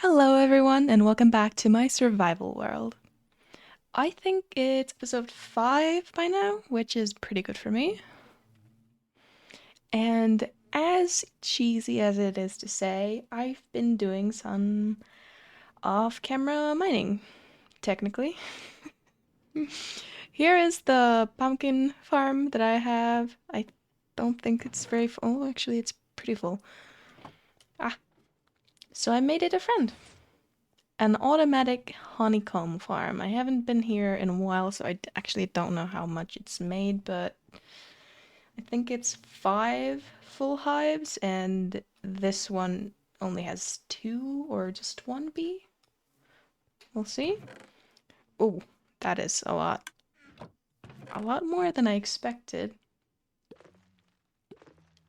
Hello, everyone, and welcome back to my survival world. I think it's episode 5 by now, which is pretty good for me. And as cheesy as it is to say, I've been doing some off camera mining, technically. Here is the pumpkin farm that I have. I don't think it's very full. Oh, actually, it's pretty full. Ah, so I made it a friend. An automatic honeycomb farm. I haven't been here in a while, so actually don't know how much it's made, but I think it's 5 full hives, and this one only has 2 or just 1 bee. We'll see. Oh, that is a lot. A lot more than I expected.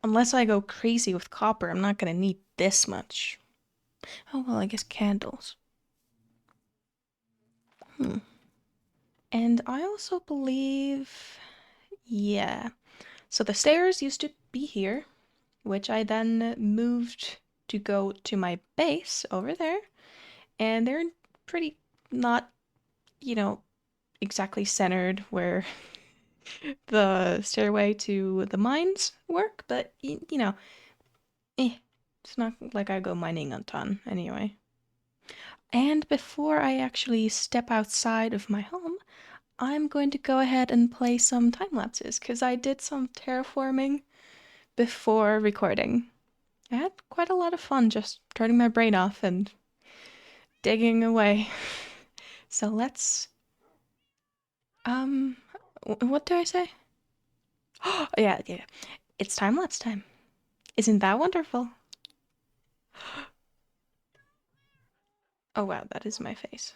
Unless I go crazy with copper, I'm not gonna need this much. Oh, well, I guess candles. And I also believe... Yeah. So the stairs used to be here, which I then moved to go to my base over there. And they're pretty not, you know, exactly centered where the stairway to the mines work, but it's not like I go mining a ton anyway. And before I actually step outside of my home, I'm going to go ahead and play some time lapses because I did some terraforming before recording. I had quite a lot of fun just turning my brain off and digging away. So let's um what do I say? Oh yeah. It's time lapse time. Isn't that wonderful? Oh wow, that is my face.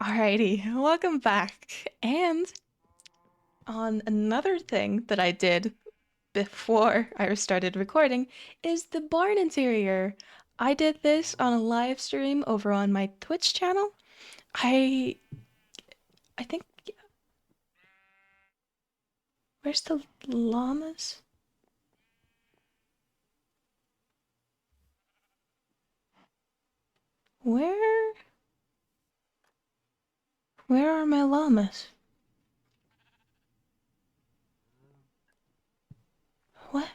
Alrighty, welcome back. And on another thing that I did before I started recording is the barn interior. I did this on a live stream over on my Twitch channel. I I think where's the llamas? Where where are my llamas? What?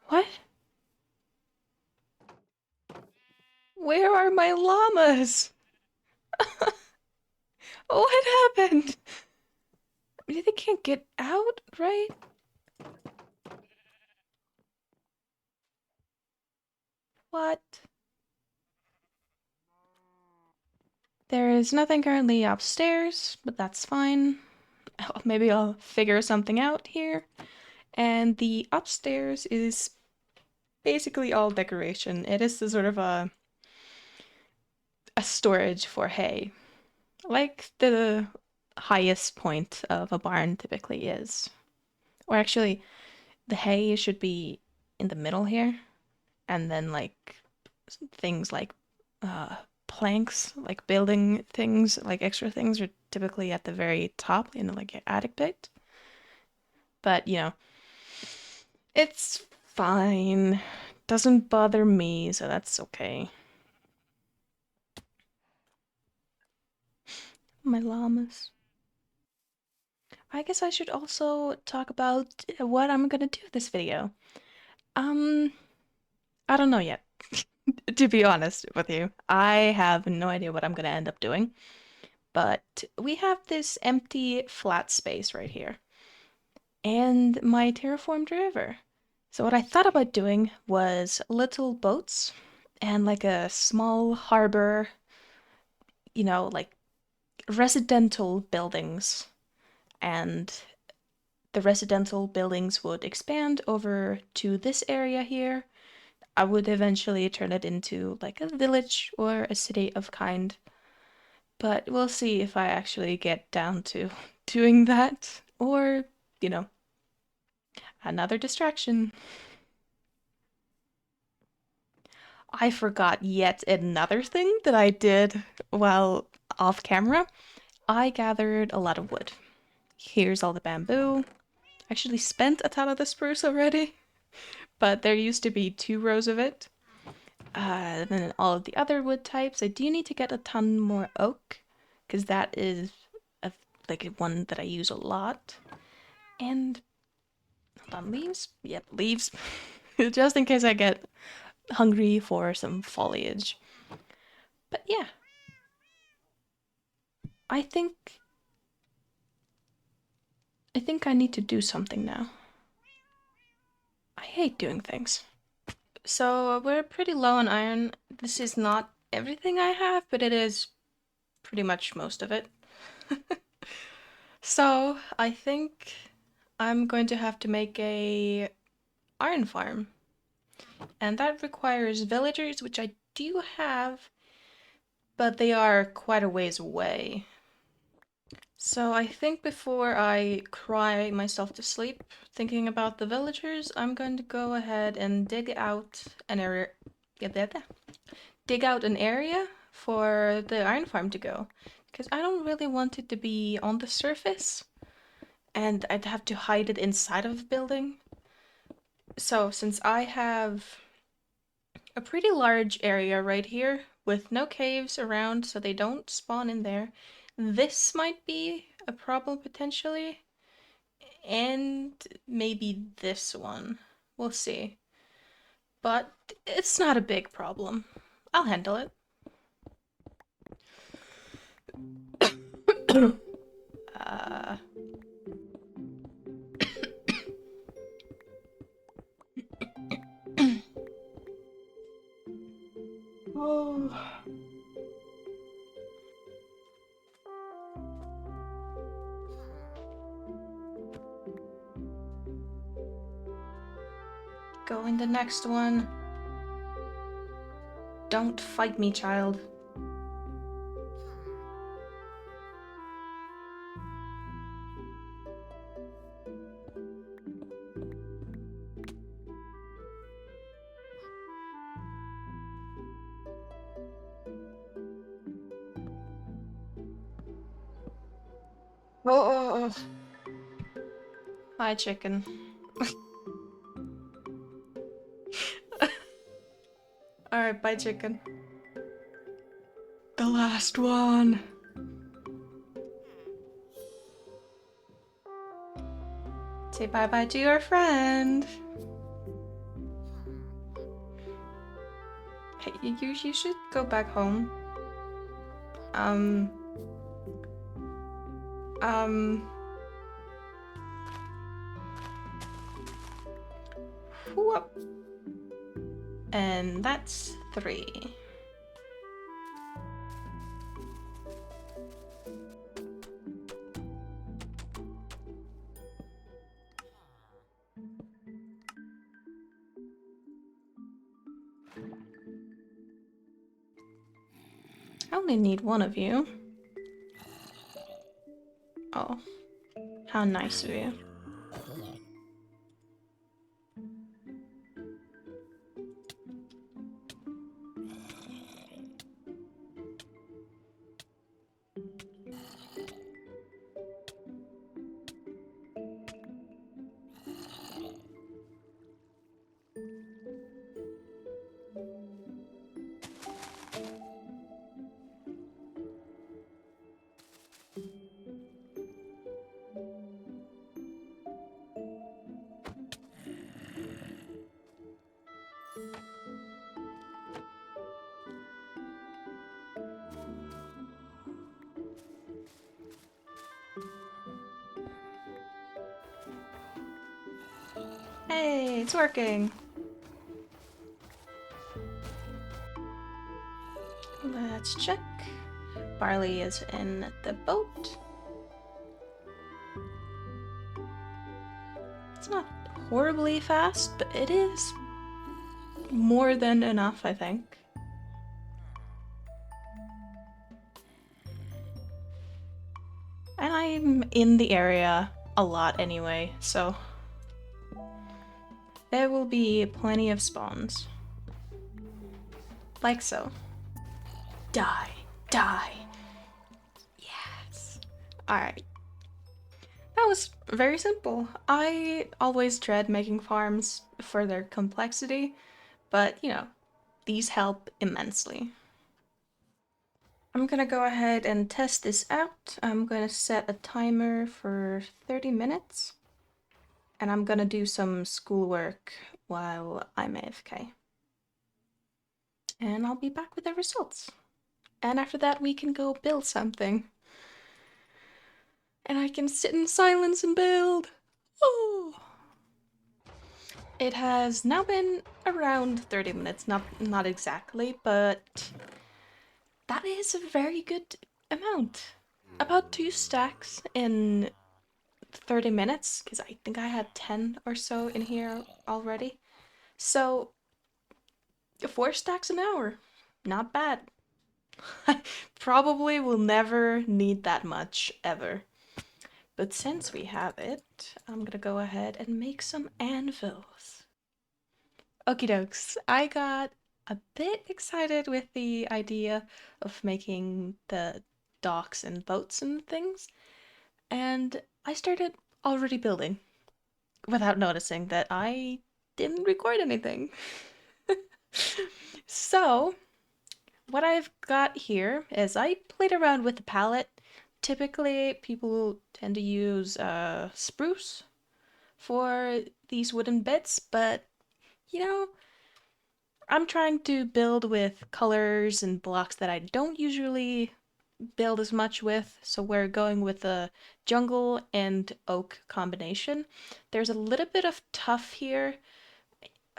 What? Where are my llamas? What happened? They can't get out, right? What? There is nothing currently upstairs, but that's fine. Maybe I'll figure something out here. And the upstairs is basically all decoration. It is the sort of a a storage for hay, like the highest point of a barn typically is. Or actually, the hay should be in the middle here, and then like things like uh, planks, like building things, like extra things, are typically at the very top in like an attic bit. But it's fine. Doesn't bother me, so that's okay. My llamas. I guess I should also talk about what I'm gonna do this video. Um, I don't know yet. To be honest with you, I have no idea what I'm gonna end up doing. But we have this empty flat space right here, and my terraformed river. So what I thought about doing was little boats and like a small harbor, like residential buildings, and the residential buildings would expand over to this area here. I would eventually turn it into like a village or a city of kind, but we'll see if I actually get down to doing that or, you know, another distraction. I forgot yet another thing that I did while off camera. I gathered a lot of wood. Here's all the bamboo. Actually spent a ton of the spruce already, but there used to be 2 rows of it. And then all of the other wood types. I do need to get a ton more oak, because that is like one that I use a lot. And hold on, leaves? Yep, leaves. Just in case I get hungry for some foliage. But yeah, I think I need to do something now. I hate doing things. So we're pretty low on iron. This is not everything I have, but it is pretty much most of it. So I think I'm going to have to make a iron farm. And that requires villagers, which I do have, but they are quite a ways away. So I think before I cry myself to sleep thinking about the villagers, I'm going to go ahead and dig out an area. Dig out an area for the iron farm to go, because I don't really want it to be on the surface, and I'd have to hide it inside of a building. So since I have a pretty large area right here with no caves around, so they don't spawn in there, this might be a problem potentially. And maybe this one. We'll see. But it's not a big problem. I'll handle it. uh... oh. Go in the next one. Don't fight me, child. Oh. Hi, chicken. Alright, bye, chicken. The last one. Say bye-bye to your friend. Hey, you should go back home. Whoop. And that's 3. I only need one of you. Oh, how nice of you. Hey, it's working. Let's check. Barley is in the boat. It's not horribly fast, but it is more than enough, I think. And I'm in the area a lot anyway, so there will be plenty of spawns. Like so. Die. Die. Yes. Alright. That was very simple. I always dread making farms for their complexity, but you know, these help immensely. I'm gonna go ahead and test this out. I'm gonna set a timer for 30 minutes, and I'm gonna do some schoolwork while I'm AFK. And I'll be back with the results. And after that, we can go build something. And I can sit in silence and build. Oh! It has now been around 30 minutes, not exactly, but that is a very good amount. About 2 stacks in 30 minutes, because I think I had 10 or so in here already. So, 4 stacks an hour. Not bad. I probably will never need that much, ever. But since we have it, I'm gonna go ahead and make some anvils. Okie dokes, I got a bit excited with the idea of making the docks and boats and things, and I started already building without noticing that I didn't record anything. So, what I've got here is I played around with the palette. Typically, people tend to use spruce for these wooden bits, but you know, I'm trying to build with colors and blocks that I don't usually build as much with, so we're going with the jungle and oak combination. There's a little bit of tuff here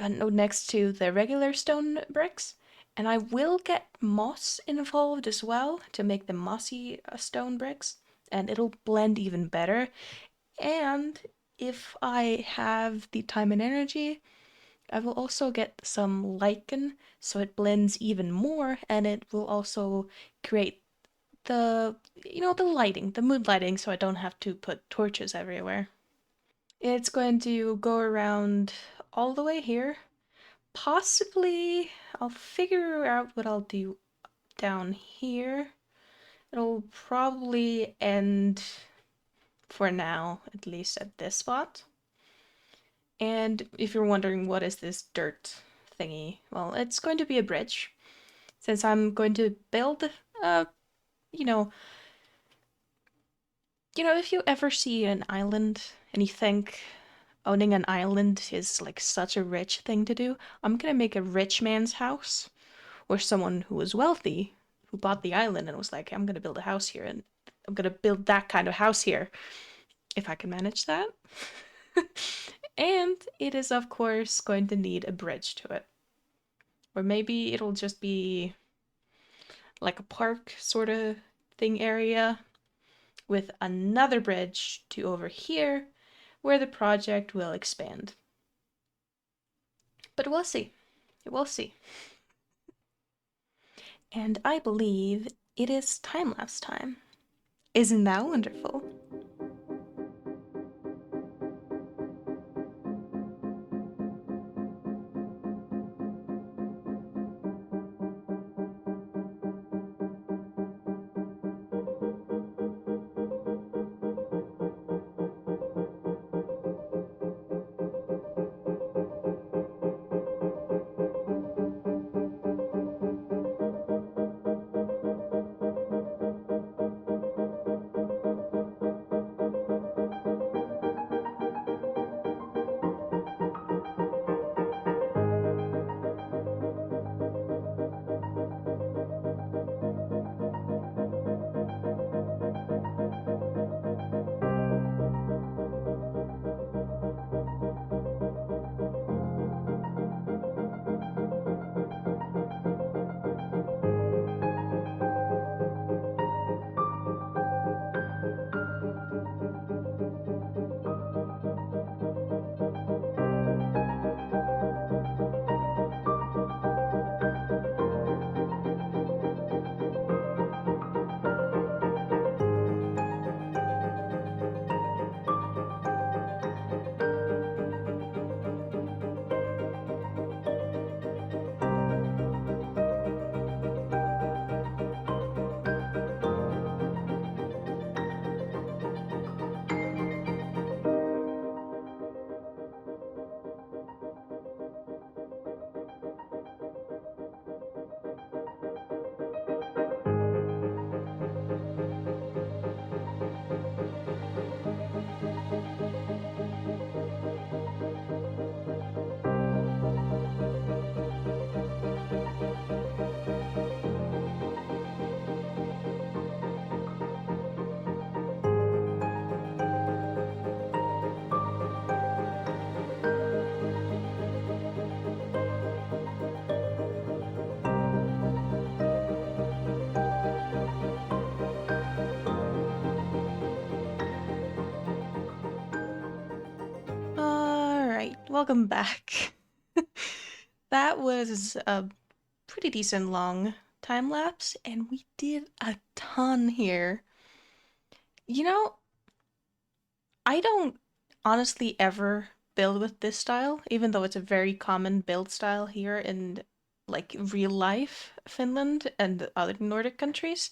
next to the regular stone bricks, and I will get moss involved as well to make the mossy stone bricks, and it'll blend even better. And if I have the time and energy, I will also get some lichen so it blends even more, and it will also create the, you know, the lighting, the mood lighting, so I don't have to put torches everywhere. It's going to go around all the way here. Possibly I'll figure out what I'll do down here. It'll probably end, for now, at least at this spot. And if you're wondering what is this dirt thingy, well, it's going to be a bridge. Since I'm going to build, you know, if you ever see an island and you think owning an island is like such a rich thing to do, I'm gonna make a rich man's house, or someone who was wealthy who bought the island and was like, I'm gonna build a house here, and I'm gonna build that kind of house here if I can manage that. And it is, of course, going to need a bridge to it. Or maybe it'll just be like a park sort of thing area with another bridge to over here where the project will expand. But we'll see. We'll see. And I believe it is time-lapse time. Isn't that wonderful? Alright, welcome back. That was a pretty decent long time lapse, and we did a ton here. You know, I don't honestly ever build with this style, even though it's a very common build style here in like real life Finland and other Nordic countries,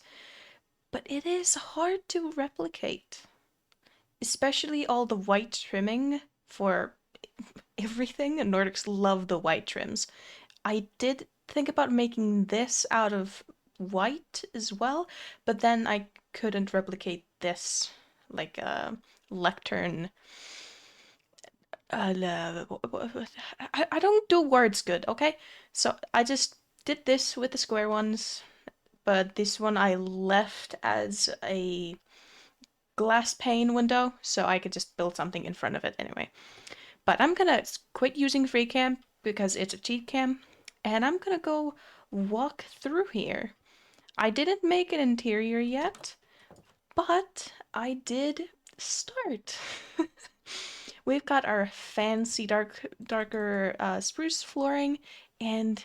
but it is hard to replicate, especially all the white trimming for everything. And Nordics love the white trims. I did think about making this out of white as well, but then I couldn't replicate this like lectern. I don't do words good, okay? So I just did this with the square ones, but this one I left as a glass pane window, so I could just build something in front of it anyway. But I'm gonna quit using free cam because it's a cheat cam, and I'm gonna go walk through here. I didn't make an interior yet, but I did start. We've got our fancy darker spruce flooring, and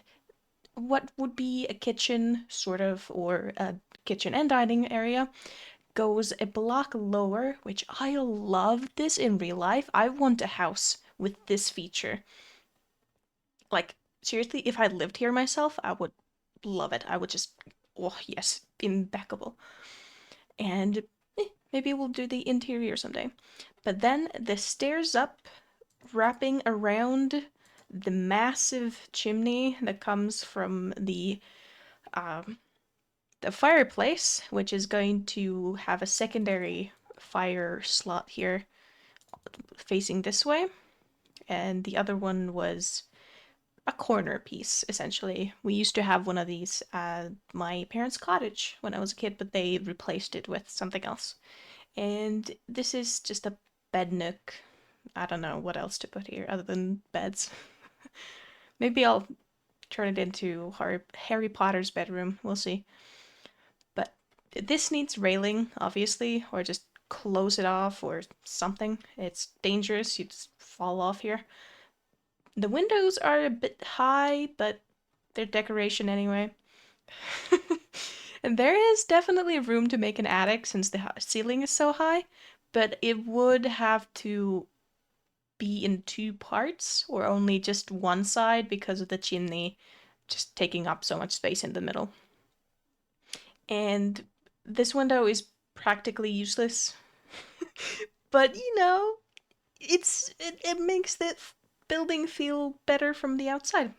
what would be a kitchen, sort of, or a kitchen and dining area, goes a block lower, which I love this in real life. I want a house with this feature. Like, seriously, if I lived here myself, I would love it. I would just, oh, yes, impeccable. And maybe we'll do the interior someday. But then the stairs up, wrapping around the massive chimney that comes from um, the fireplace, which is going to have a secondary fire slot here facing this way. And the other one was a corner piece, essentially. We used to have one of these at my parents' cottage when I was a kid, but they replaced it with something else. And this is just a bed nook. I don't know what else to put here other than beds. Maybe I'll turn it into Harry Potter's bedroom. We'll see. But this needs railing, obviously, or just close it off or something. It's dangerous. You just fall off here. The windows are a bit high, but they're decoration anyway. There is definitely room to make an attic since the ceiling is so high, but it would have to be in two parts or only just one side because of the chimney just taking up so much space in the middle. And this window is practically useless, but it makes the building feel better from the outside.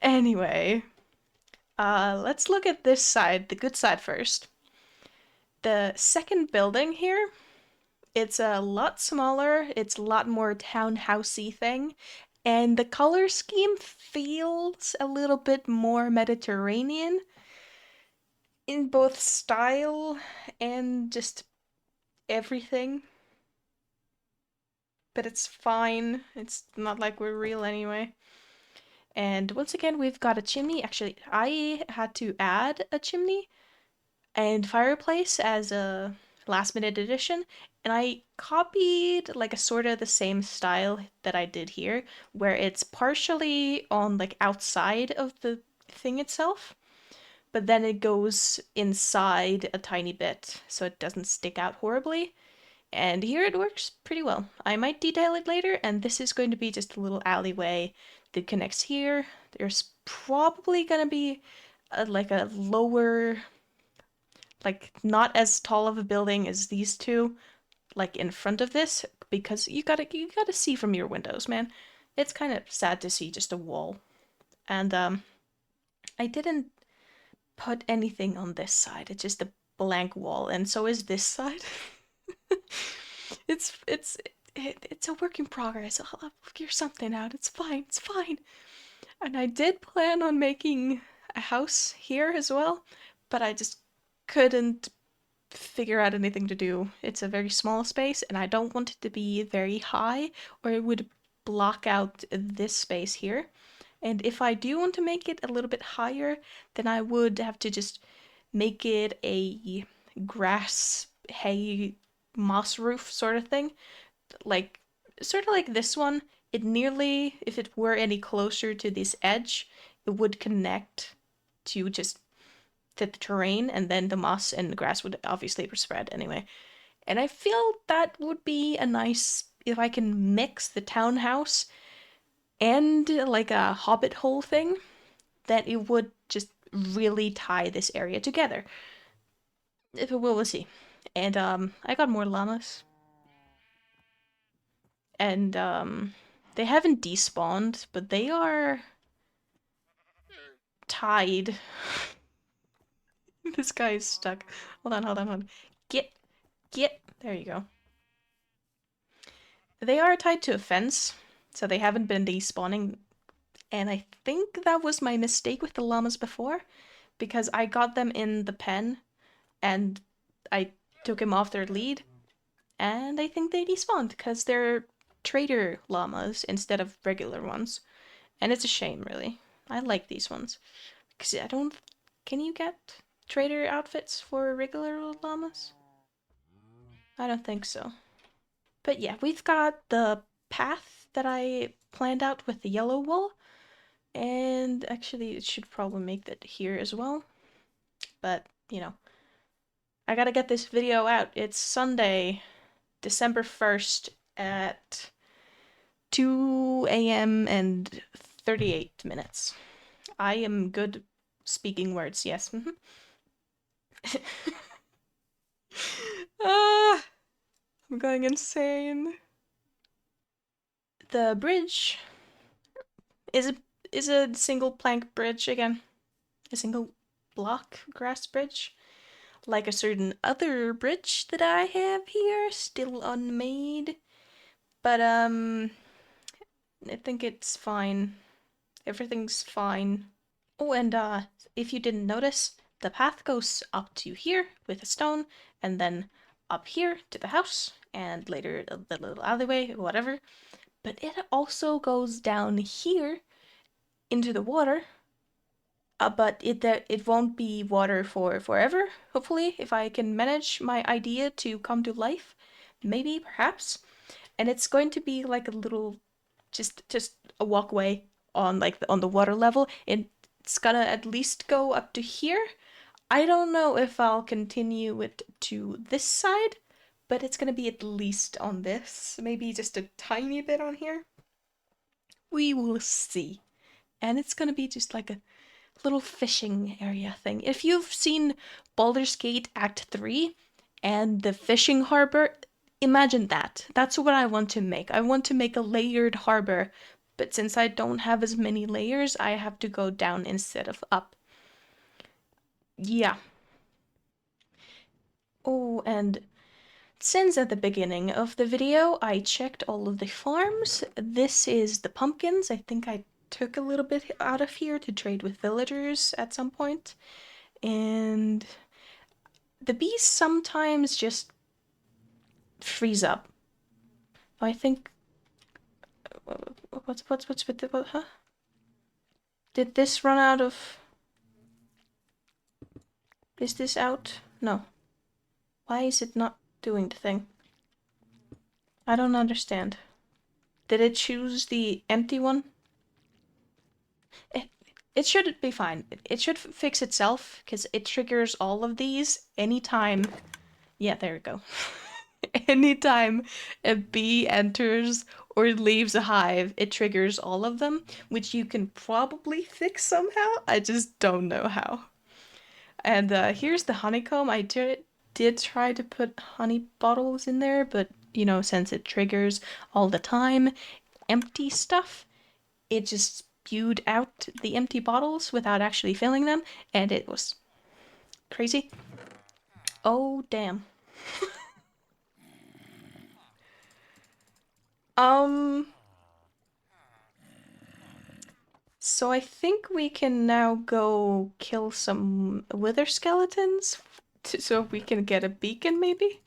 Anyway, let's look at this side, the good side first. The second building here, it's a lot smaller, it's a lot more townhousey thing, and the color scheme feels a little bit more Mediterranean in both style and just everything. But it's fine. It's not like we're real anyway. And once again, we've got a chimney. Actually, I had to add a chimney and fireplace as a last minute addition. And I copied like a sort of the same style that I did here, where it's partially on like outside of the thing itself, but then it goes inside a tiny bit so it doesn't stick out horribly. And here it works pretty well. I might detail it later, and this is going to be just a little alleyway that connects here. There's probably gonna be like a lower, like not as tall of a building as these two, like in front of this, because you gotta see from your windows, man. It's kind of sad to see just a wall. And I didn't put anything on this side. It's just a blank wall, and so is this side. it's it's it's a work in progress. I'll figure something out. It's fine. It's fine. And I did plan on making a house here as well, but I just couldn't figure out anything to do. It's a very small space, and I don't want it to be very high, or it would block out this space here. And if I do want to make it a little bit higher, then I would have to just make it a grass, hay, moss roof sort of thing. Like, sort of like this one. It nearly, if it were any closer to this edge, it would connect to just fit the terrain, and then the moss and the grass would obviously spread anyway. And I feel that would be a nice, if I can mix the townhouse and like a hobbit hole thing, that it would just really tie this area together. If it will, we'll see. And I got more llamas, and they haven't despawned, but they are tied. This guy is stuck. Hold on, hold on, hold on. Get, get. There you go. They are tied to a fence, so they haven't been despawning. And I think that was my mistake with the llamas before, because I got them in the pen and I took him off their lead, and I think they despawned because they're trader llamas instead of regular ones. And it's a shame, really. I like these ones. Because I don't. Can you get trader outfits for regular llamas? I don't think so. But yeah, we've got the path that I planned out with the yellow wool. And actually, it should probably make that here as well. But, I gotta get this video out. It's Sunday, December 1st at 2 a.m. and 38 minutes. I am good speaking words, yes. Ah, I'm going insane. The bridge is a single plank bridge again. A single block grass bridge. Like a certain other bridge that I have here, still unmade. But I think it's fine. Everything's fine. Oh, and if you didn't notice, the path goes up to here with a stone, and then up here to the house, and later the little alleyway, whatever. But it also goes down here into the water. But it won't be water for forever, hopefully, if I can manage my idea to come to life. Maybe, perhaps. And it's going to be like a little, just a walkway on like on the water level. And it's gonna at least go up to here. I don't know if I'll continue it to this side, but it's gonna be at least on this. Maybe just a tiny bit on here. We will see. And it's gonna be just like a little fishing area thing. If you've seen Baldur's Gate Act 3 and the fishing harbor, imagine that. That's what I want to make. I want to make a layered harbor, but since I don't have as many layers, I have to go down instead of up. Yeah. Oh, and since at the beginning of the video I checked all of the farms, this is the pumpkins. I think I took a little bit out of here to trade with villagers at some point. And the bees sometimes just freeze up. I think what's with the what, huh? Did this run out of? Is this out? No. Why is it not doing the thing? I don't understand. Did it choose the empty one? It should be fine. It should fix itself because it triggers all of these anytime. Yeah, there we go. Anytime a bee enters or leaves a hive, it triggers all of them, which you can probably fix somehow. I just don't know how. And here's the honeycomb. I did try to put honey bottles in there, but you know, since it triggers all the time, empty stuff, it just spewed out the empty bottles without actually filling them, and it was crazy. Oh, damn. So I think we can now go kill some wither skeletons so we can get a beacon, maybe?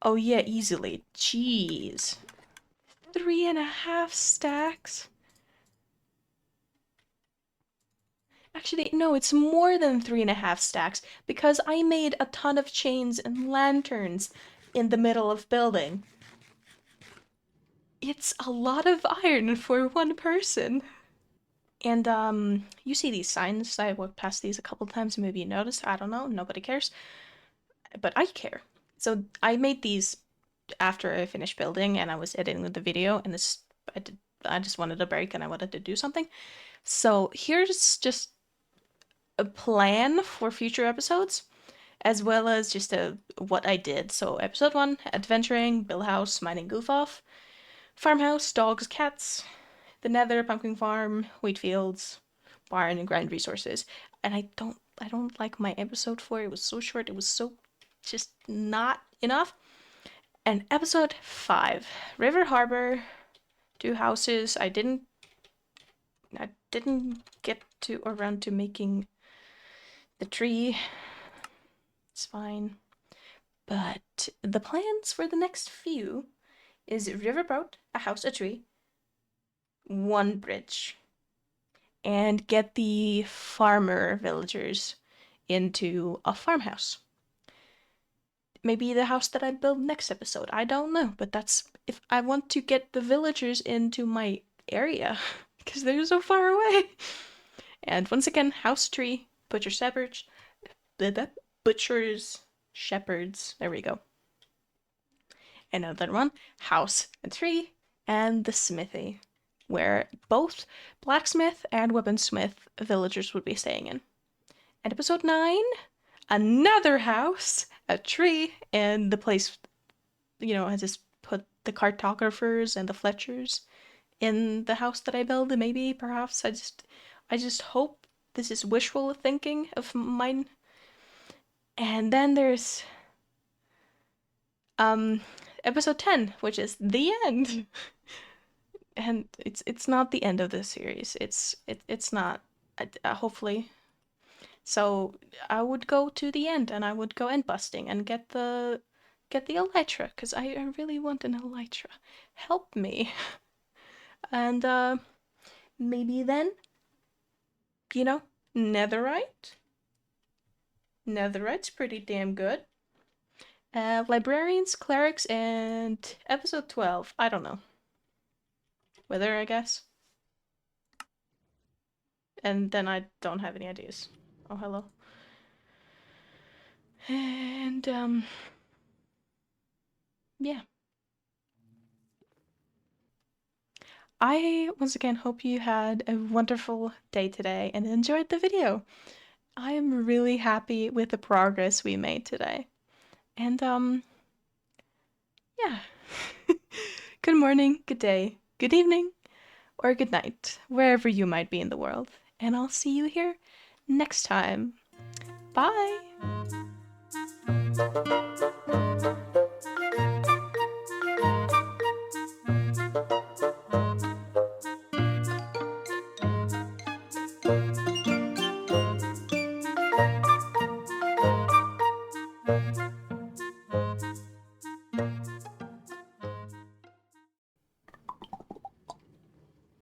Oh yeah, easily. Jeez. 3.5 stacks? Actually, no, it's more than 3.5 stacks because I made a ton of chains and lanterns in the middle of building. It's a lot of iron for one person. And you see these signs. I walked past these a couple times, maybe you noticed. I don't know, nobody cares. But I care. So I made these after I finished building and I was editing the video, and I just wanted a break and I wanted to do something. So here's just a plan for future episodes, as well as just what I did. So episode 1, adventuring, build house, mining goof off, farmhouse, dogs, cats, the nether, pumpkin farm, wheat fields, barn, and grind resources. And I don't like my episode 4. It was so short. It was so just not enough. And episode 5, River Harbor, 2 houses. I didn't get to around to making the tree. It's fine. But the plans for the next few is riverboat, a house, a tree, 1 bridge, and get the farmer villagers into a farmhouse. Maybe the house that I build next episode. I don't know, but that's if I want to get the villagers into my area because they're so far away. And once again, house, tree, butcher, shepherds, butchers, shepherds. There we go. Another one, house and tree, and the smithy, where both blacksmith and weaponsmith villagers would be staying in. And episode 9, another house, a tree, and the place, you know, I just put the cartographers and the Fletchers in the house that I build. Maybe, perhaps, I just hope this is wishful thinking of mine. And then there's episode 10, which is the end. And it's not the end of the series. It's not. Hopefully. So I would go to the end and I would go end busting and get the elytra because I really want an elytra. Help me. And maybe then, you know, netherite. Netherite's pretty damn good. Librarians, clerics, and episode 12. I don't know. Wither, I guess. and then I don't have any ideas. Oh, hello. And, yeah. I, once again, hope you had a wonderful day today and enjoyed the video. I am really happy with the progress we made today. And, yeah. Good morning, good day, good evening, or good night, wherever you might be in the world. And I'll see you here next time. Bye!